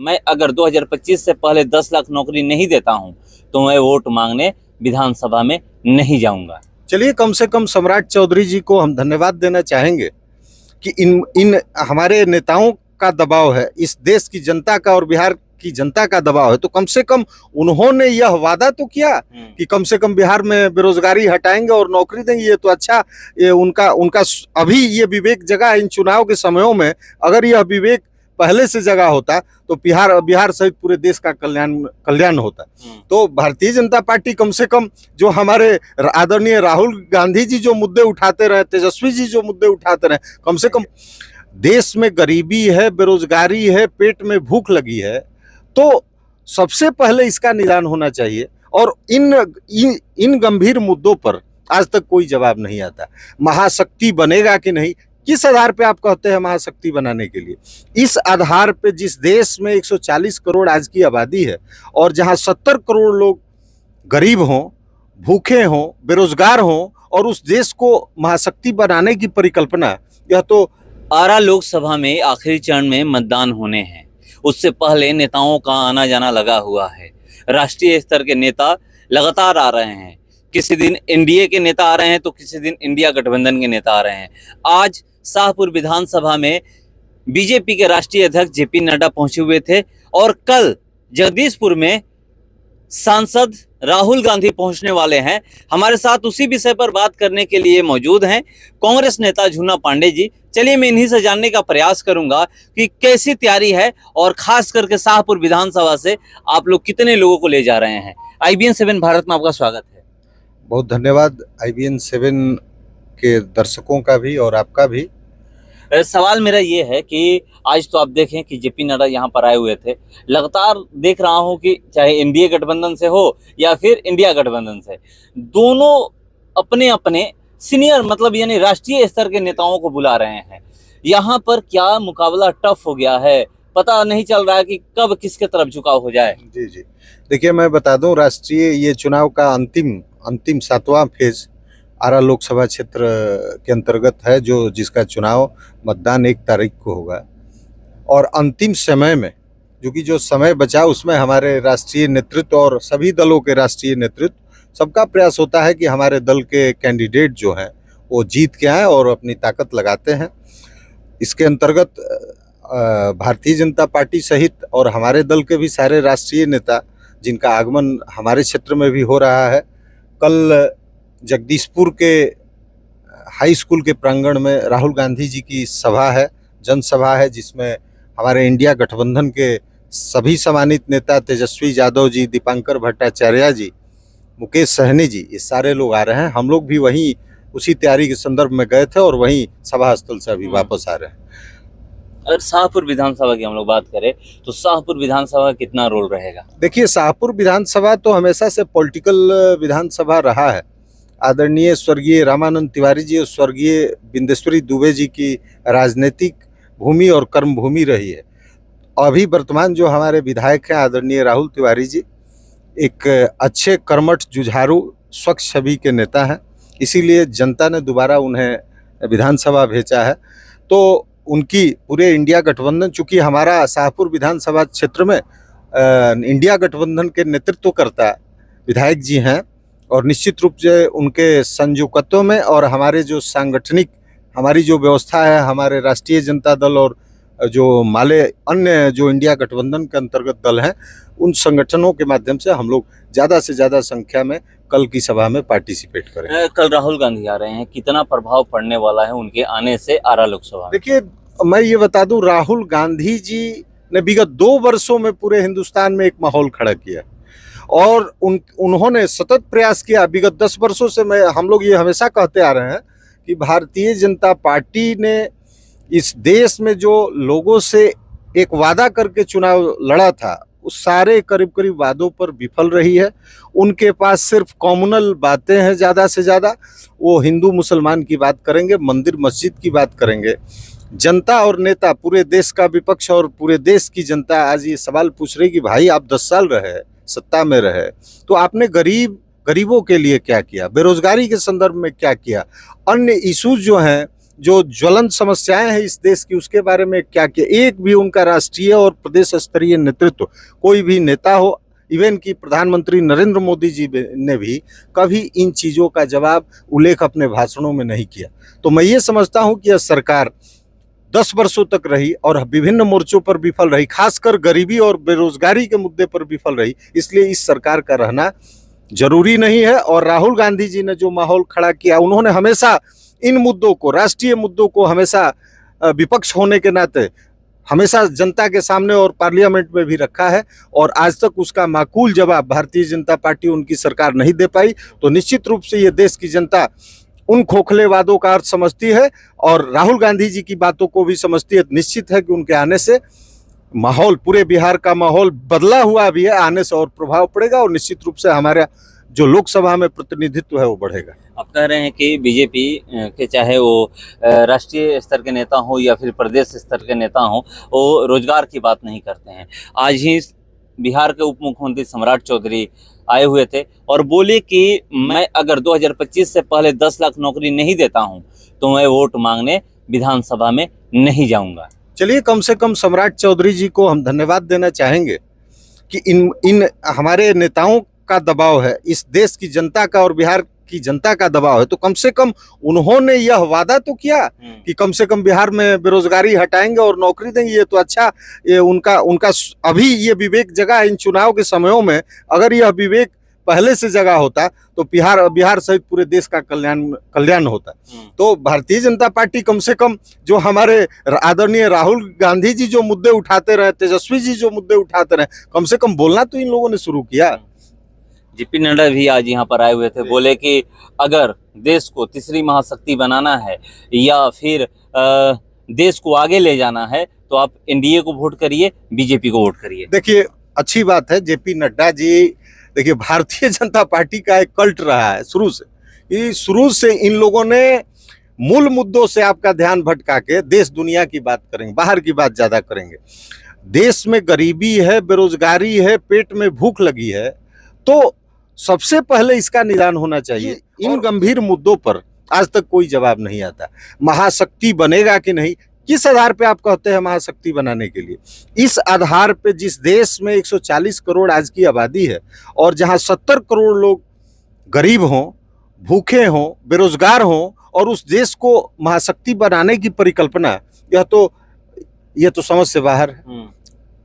मैं अगर 2025 से पहले 10 लाख नौकरी नहीं देता हूं तो मैं वोट मांगने विधानसभा में नहीं जाऊंगा। चलिए, कम से कम सम्राट चौधरी जी को हम धन्यवाद देना चाहेंगे कि इन हमारे नेताओं का दबाव है, इस देश की जनता का और बिहार की जनता का दबाव है, तो कम से कम उन्होंने यह वादा तो किया कि कम से कम बिहार में बेरोजगारी हटाएंगे और नौकरी देंगे। ये तो अच्छा, ये उनका अभी ये विवेक जगा इन चुनाव के समयों में। अगर यह विवेक पहले से जगह होता तो बिहार सहित पूरे देश का कल्याण होता। तो भारतीय जनता पार्टी कम से कम जो हमारे आदरणीय राहुल गांधी जी जो मुद्दे उठाते रहे, तेजस्वी जी जो मुद्दे उठाते रहे, कम से कम देश में गरीबी है, बेरोजगारी है, पेट में भूख लगी है, तो सबसे पहले इसका निदान होना चाहिए। और इन गंभीर मुद्दों पर आज तक कोई जवाब नहीं आता। महाशक्ति बनेगा कि नहीं, किस आधार पे आप कहते हैं महाशक्ति बनाने के लिए? इस आधार पे जिस देश में 140 करोड़ आज की आबादी है और जहां 70 करोड़ लोग गरीब हों, भूखे हों, बेरोजगार हों, और उस देश को महाशक्ति बनाने की परिकल्पना, यह तो आरा लोकसभा में आखिरी चरण में मतदान होने हैं। उससे पहले नेताओं का आना जाना लगा हुआ है। राष्ट्रीय स्तर के नेता लगातार आ रहे हैं। किसी दिन एनडीए के नेता आ रहे हैं तो किसी दिन इंडिया गठबंधन के नेता आ रहे हैं। आज शाहपुर विधानसभा में बीजेपी के राष्ट्रीय अध्यक्ष जेपी नड्डा पहुंचे हुए थे और कल जगदीशपुर में सांसद राहुल गांधी पहुंचने वाले हैं। हमारे साथ उसी विषय पर बात करने के लिए मौजूद हैं कांग्रेस नेता झूना पांडे जी। चलिए, मैं इन्हीं से जानने का प्रयास करूंगा कि कैसी तैयारी है और खास करके शाहपुर विधानसभा से आप लोग कितने लोगों को ले जा रहे हैं। IBN 7 भारत में आपका स्वागत है। बहुत धन्यवाद IBN 7 के दर्शकों का भी और आपका भी। सवाल मेरा ये है कि आज तो आप देखें कि जेपी नड्डा यहाँ पर आए हुए थे। लगातार देख रहा हूँ कि चाहे एनडीए गठबंधन से हो या फिर इंडिया गठबंधन से, दोनों अपने अपने सीनियर मतलब यानी राष्ट्रीय स्तर के नेताओं को बुला रहे हैं। यहाँ पर क्या मुकाबला टफ हो गया है, पता नहीं चल रहा है कि कब किसके तरफ झुकाव हो जाए। जी, देखिए, मैं बता दूं, राष्ट्रीय ये चुनाव का अंतिम 7वां फेज आरा लोकसभा क्षेत्र के अंतर्गत है, जिसका चुनाव मतदान 1 तारीख को होगा। और अंतिम समय में जो समय बचा उसमें हमारे राष्ट्रीय नेतृत्व और सभी दलों के राष्ट्रीय नेतृत्व सबका प्रयास होता है कि हमारे दल के कैंडिडेट जो हैं वो जीत के आए और अपनी ताकत लगाते हैं। इसके अंतर्गत भारतीय जनता पार्टी सहित और हमारे दल के भी सारे राष्ट्रीय नेता जिनका आगमन हमारे क्षेत्र में भी हो रहा है। कल जगदीशपुर के हाई स्कूल के प्रांगण में राहुल गांधी जी की सभा है, जनसभा है, जिसमें हमारे इंडिया गठबंधन के सभी सम्मानित नेता तेजस्वी यादव जी, दीपांकर भट्टाचार्य जी, मुकेश सहनी जी, ये सारे लोग आ रहे हैं। हम लोग भी वहीं उसी तैयारी के संदर्भ में गए थे और वहीं सभा स्थल से अभी वापस आ रहे हैं। अगर शाहपुर विधानसभा की हम लोग बात करें तो शाहपुर विधानसभा का कितना रोल रहेगा? देखिए, शाहपुर विधानसभा तो हमेशा से पॉलिटिकल विधानसभा रहा है। आदरणीय स्वर्गीय रामानंद तिवारी जी और स्वर्गीय बिंदेश्वरी दुबे जी की राजनीतिक भूमि और कर्म भूमि रही है। अभी वर्तमान जो हमारे विधायक हैं आदरणीय राहुल तिवारी जी एक अच्छे कर्मठ, जुझारू, स्वच्छ छवि के नेता हैं, इसीलिए जनता ने दोबारा उन्हें विधानसभा भेजा है। तो उनकी पूरे इंडिया गठबंधन, चूँकि हमारा शाहपुर विधानसभा क्षेत्र में इंडिया गठबंधन के नेतृत्वकर्ता विधायक जी हैं और निश्चित रूप से उनके संयोजकत्व में और हमारे जो सांगठनिक हमारी जो व्यवस्था है, हमारे राष्ट्रीय जनता दल और जो माले अन्य जो इंडिया गठबंधन के अंतर्गत दल हैं, उन संगठनों के माध्यम से हम लोग ज़्यादा से ज़्यादा संख्या में कल की सभा में पार्टिसिपेट करें। कल राहुल गांधी आ रहे हैं, कितना प्रभाव पड़ने वाला है उनके आने से आरा लोकसभा? देखिए, मैं ये बता दूं, राहुल गांधी जी ने विगत 2 वर्षों में पूरे हिंदुस्तान में एक माहौल खड़ा किया और उन्होंने सतत प्रयास किया। विगत 10 वर्षों से हम लोग ये हमेशा कहते आ रहे हैं कि भारतीय जनता पार्टी ने इस देश में जो लोगों से एक वादा करके चुनाव लड़ा था, उस सारे करीब वादों पर विफल रही है। उनके पास सिर्फ कॉम्युनल बातें हैं, ज़्यादा से ज़्यादा वो हिंदू मुसलमान की बात करेंगे, मंदिर मस्जिद की बात करेंगे। जनता और नेता, पूरे देश का विपक्ष और पूरे देश की जनता आज ये सवाल पूछ रही कि भाई आप 10 साल रहे, सत्ता में रहे, तो आपने गरीबों के लिए क्या किया, बेरोजगारी के संदर्भ में क्या किया, अन्य इश्यूज जो हैं जो ज्वलंत समस्याएं हैं इस देश की उसके बारे में क्या किया। एक भी उनका राष्ट्रीय और प्रदेश स्तरीय नेतृत्व, कोई भी नेता हो, इवन कि प्रधानमंत्री नरेंद्र मोदी जी ने भी कभी इन चीज़ों का जवाब उल्लेख अपने भाषणों में नहीं किया। तो मैं ये समझता हूँ कि यह सरकार 10 वर्षों तक रही और विभिन्न मोर्चों पर विफल रही, खासकर गरीबी और बेरोजगारी के मुद्दे पर विफल रही। इसलिए इस सरकार का रहना जरूरी नहीं है। और राहुल गांधी जी ने जो माहौल खड़ा किया, उन्होंने हमेशा इन मुद्दों को, राष्ट्रीय मुद्दों को हमेशा विपक्ष होने के नाते हमेशा जनता के सामने और पार्लियामेंट में भी रखा है, और आज तक उसका माकूल जवाब भारतीय जनता पार्टी, उनकी सरकार नहीं दे पाई। तो निश्चित रूप से ये देश की जनता उन खोखले वादों का अर्थ समझती है और राहुल गांधी जी की बातों को भी समझती है। निश्चित है कि उनके आने से माहौल, पूरे बिहार का माहौल बदला हुआ भी है, आने से और प्रभाव पड़ेगा और निश्चित रूप से हमारा जो लोकसभा में प्रतिनिधित्व है वो बढ़ेगा। आप कह रहे हैं कि बीजेपी के चाहे वो राष्ट्रीय स्तर के नेता हो या फिर प्रदेश स्तर के नेता हो, वो रोजगार की बात नहीं करते हैं। आज ही बिहार के उप मुख्यमंत्री सम्राट चौधरी आए हुए थे और बोले कि मैं अगर 2025 से पहले 10 लाख नौकरी नहीं देता हूं तो मैं वोट मांगने विधानसभा में नहीं जाऊंगा। चलिए, कम से कम सम्राट चौधरी जी को हम धन्यवाद देना चाहेंगे कि इन हमारे नेताओं का दबाव है, इस देश की जनता का और बिहार की जनता का दबाव है। तो कम से कम उन्होंने यह वादा तो किया कि कम से कम बिहार में बेरोजगारी हटाएंगे और नौकरी देंगे। ये तो अच्छा, ये उनका अभी ये विवेक जगा इन चुनाव के समयों में। अगर यह विवेक पहले से जगा होता तो बिहार सहित पूरे देश का कल्याण होता। तो भारतीय जनता पार्टी कम से कम जो हमारे आदरणीय राहुल गांधी जी जो मुद्दे उठाते रहे, तेजस्वी जी जो मुद्दे उठाते रहे, कम से कम बोलना तो इन लोगों ने शुरू किया। जेपी नड्डा भी आज यहाँ पर आए हुए थे, बोले कि अगर देश को तीसरी महाशक्ति बनाना है या फिर देश को आगे ले जाना है तो आप एनडीए को वोट करिए, बीजेपी को वोट करिए। देखिए, अच्छी बात है, जेपी नड्डा जी, देखिए भारतीय जनता पार्टी का एक कल्ट रहा है शुरू से इन लोगों ने मूल मुद्दों से आपका ध्यान भटका के देश दुनिया की बात करेंगे, बाहर की बात ज्यादा करेंगे। देश में गरीबी है, बेरोजगारी है, पेट में भूख लगी है, तो सबसे पहले इसका निदान होना चाहिए। इन गंभीर मुद्दों पर आज तक कोई जवाब नहीं आता। महाशक्ति बनेगा कि नहीं, किस आधार पे आप कहते हैं महाशक्ति बनाने के लिए? इस आधार पे जिस देश में 140 करोड़ आज की आबादी है और जहां 70 करोड़ लोग गरीब हों, भूखे हों, बेरोजगार हों, और उस देश को महाशक्ति बनाने की परिकल्पना, यह तो समझ से बाहर है।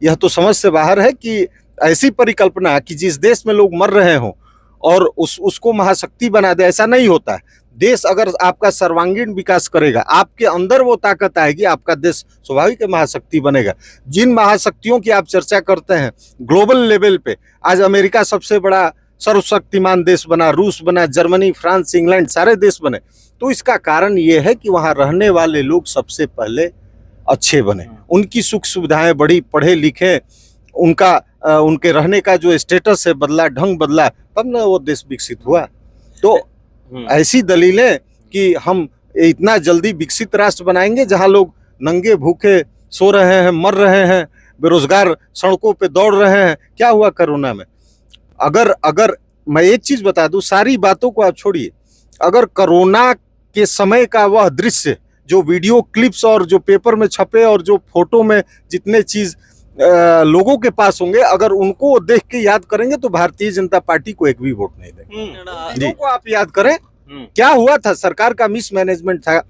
यह तो समझ से बाहर है कि ऐसी परिकल्पना कि जिस देश में लोग मर रहे हों और उसको महाशक्ति बना दे, ऐसा नहीं होता है। देश अगर आपका सर्वांगीण विकास करेगा, आपके अंदर वो ताकत आएगी, आपका देश स्वाभाविक महाशक्ति बनेगा। जिन महाशक्तियों की आप चर्चा करते हैं ग्लोबल लेवल पे, आज अमेरिका सबसे बड़ा सर्वशक्तिमान देश बना, रूस बना, जर्मनी, फ्रांस, इंग्लैंड, सारे देश बने। तो इसका कारण ये है कि वहाँ रहने वाले लोग सबसे पहले अच्छे बने, उनकी सुख सुविधाएं बढ़ी, पढ़े लिखे, उनके रहने का जो स्टेटस है बदला, ढंग बदला, तब ना वो देश विकसित हुआ। तो ऐसी दलीलें कि हम इतना जल्दी विकसित राष्ट्र बनाएंगे जहां लोग नंगे भूखे सो रहे हैं, मर रहे हैं, बेरोजगार सड़कों पे दौड़ रहे हैं, क्या हुआ कोरोना में? अगर मैं एक चीज बता दूं, सारी बातों को आप छोड़िए, अगर कोरोना के समय का वह दृश्य जो वीडियो क्लिप्स और जो पेपर में छपे और जो फोटो में जितने चीज लोगों के पास होंगे, अगर उनको देख के याद करेंगे तो भारतीय जनता पार्टी को एक भी वोट नहीं देंगे। जी, को आप याद करें क्या हुआ था, सरकार का मिसमैनेजमेंट था।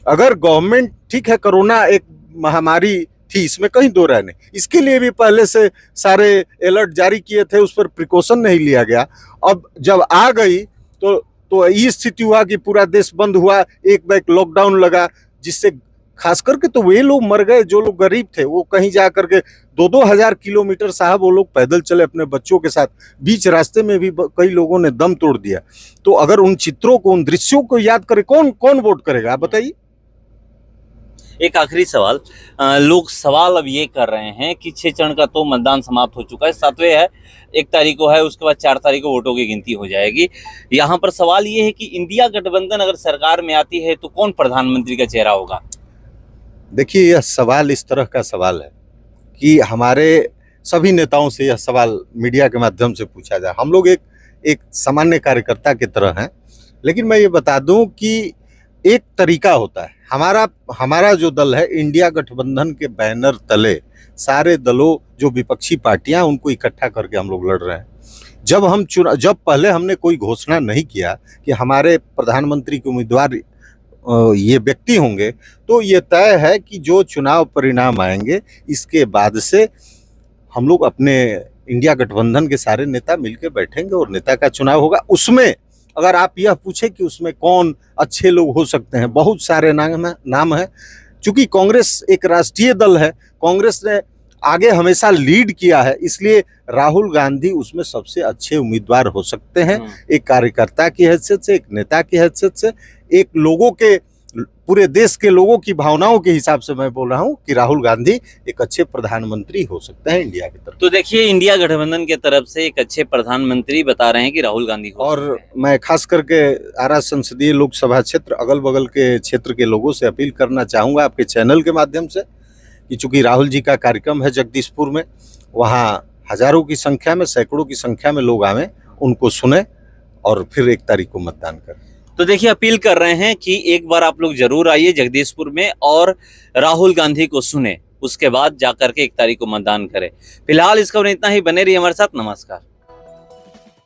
अगर गवर्नमेंट, ठीक है कोरोना एक महामारी थी, इसमें कहीं दो राय नहीं, इसके लिए भी पहले से सारे अलर्ट जारी किए थे, उस पर प्रिकॉशन नहीं लिया गया। अब जब आ गई तो ये स्थिति हुआ कि पूरा देश बंद हुआ, एक बैक लॉकडाउन लगा, जिससे खास करके तो वे लोग मर गए जो लोग गरीब थे। वो कहीं जा करके 2-2 हजार किलोमीटर साहब वो लोग पैदल चले अपने बच्चों के साथ, बीच रास्ते में भी कई लोगों ने दम तोड़ दिया। तो अगर उन चित्रों को, उन दृश्यों को याद करे, कौन वोट करेगा आप बताइए? एक आखिरी सवाल, लोग सवाल अब ये कर रहे हैं कि 6 चरण का तो मतदान समाप्त हो चुका है, 7वें है, 1 तारीख को है, उसके बाद 4 तारीख को वोटों की गिनती हो जाएगी। यहाँ पर सवाल ये है कि इंडिया गठबंधन अगर सरकार में आती है तो कौन प्रधानमंत्री का चेहरा होगा? देखिए, यह सवाल इस तरह का सवाल है कि हमारे सभी नेताओं से यह सवाल मीडिया के माध्यम से पूछा जाए। हम लोग एक सामान्य कार्यकर्ता की तरह हैं, लेकिन मैं ये बता दूं कि एक तरीका होता है। हमारा जो दल है, इंडिया गठबंधन के बैनर तले सारे दलों, जो विपक्षी पार्टियां, उनको इकट्ठा करके हम लोग लड़ रहे हैं। जब पहले हमने कोई घोषणा नहीं किया कि हमारे प्रधानमंत्री के उम्मीदवार ये व्यक्ति होंगे, तो ये तय है कि जो चुनाव परिणाम आएंगे, इसके बाद से हम लोग अपने इंडिया गठबंधन के सारे नेता मिलकर बैठेंगे और नेता का चुनाव होगा। उसमें अगर आप यह पूछे कि उसमें कौन अच्छे लोग हो सकते हैं, बहुत सारे नाम है। चूंकि कांग्रेस एक राष्ट्रीय दल है, कांग्रेस ने आगे हमेशा लीड किया है, इसलिए राहुल गांधी उसमें सबसे अच्छे उम्मीदवार हो सकते हैं। एक कार्यकर्ता की हैसियत से, एक नेता की हैसियत से, एक लोगों के, पूरे देश के लोगों की भावनाओं के हिसाब से मैं बोल रहा हूं कि राहुल गांधी एक अच्छे प्रधानमंत्री हो सकते हैं इंडिया की तरफ। तो देखिए, इंडिया गठबंधन के तरफ से एक अच्छे प्रधानमंत्री बता रहे हैं कि राहुल गांधी हो और सकते हैं। मैं खास करके आरा संसदीय लोकसभा क्षेत्र, अगल बगल के क्षेत्र के लोगों से अपील करना चाहूँगा आपके चैनल के माध्यम से कि चूंकि राहुल जी का कार्यक्रम है जगदीशपुर में, वहाँ हजारों की संख्या में, सैकड़ों की संख्या में लोग आवें, उनको सुने और फिर 1 तारीख को मतदान करें। तो देखिए, अपील कर रहे हैं कि एक बार आप लोग जरूर आइए जगदीशपुर में और राहुल गांधी को सुने, उसके बाद जाकर के 1 तारीख को मतदान करें। फिलहाल इस खबर में इतना ही। बने रहिए हमारे साथ। नमस्कार।